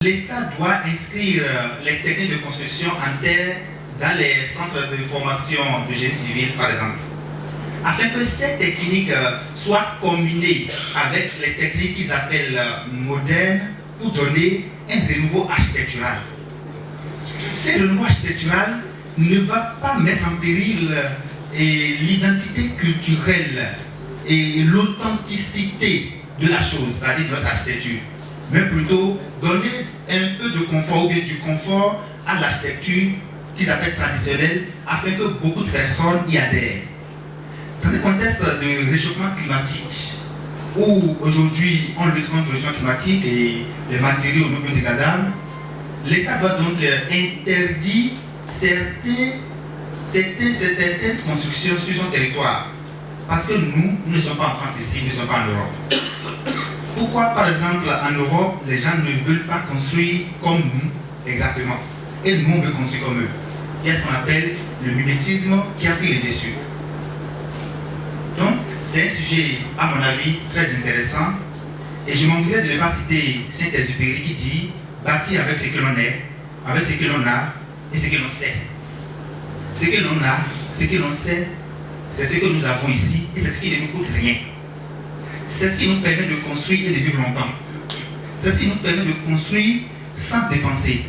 L'État doit inscrire les techniques de construction en terre dans les centres de formation de génie civil, par exemple, afin que ces techniques soient combinées avec les techniques qu'ils appellent modernes pour donner un renouveau architectural. Ce renouveau architectural ne va pas mettre en péril l'identité culturelle et l'authenticité de la chose, c'est-à-dire de notre architecture, mais plutôt donner un peu de confort ou bien du confort à l'architecture qu'ils appellent traditionnelle afin que beaucoup de personnes y adhèrent. Dans un contexte de réchauffement climatique, où aujourd'hui on lutte contre le réchauffement climatique et les matériaux non biodégradables, l'État doit donc interdire certaines constructions sur son territoire. Parce que nous ne sommes pas en France ici, nous ne sommes pas en Europe. Pourquoi, par exemple, en Europe, les gens ne veulent pas construire comme nous, exactement, et nous, on veut construire comme eux? Il y a ce qu'on appelle le mimétisme qui a pris les dessus. Donc, c'est un sujet, à mon avis, très intéressant. Et je m'en voudrais de ne pas citer Saint-Exupéry qui dit « bâtir avec ce que l'on est, avec ce que l'on a et ce que l'on sait ». Ce que l'on a, ce que l'on sait, c'est ce que nous avons ici et c'est ce qui ne nous coûte rien. C'est ce qui nous permet de construire et de vivre longtemps. C'est ce qui nous permet de construire sans dépenser.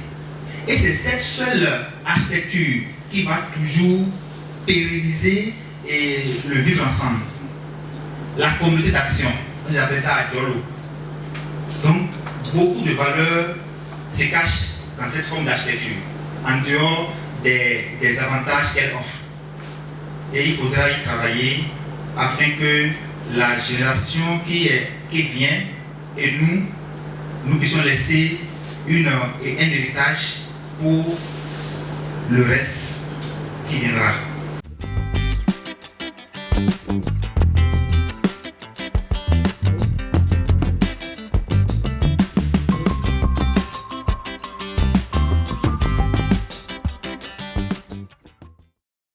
Et c'est cette seule architecture qui va toujours pérenniser et le vivre ensemble. La communauté d'action, on appelle ça Adjolo. Donc, beaucoup de valeurs se cachent dans cette forme d'architecture, en dehors des avantages qu'elle offre. Et il faudra y travailler afin que la génération qui vient et nous puissions laisser un héritage pour le reste qui viendra.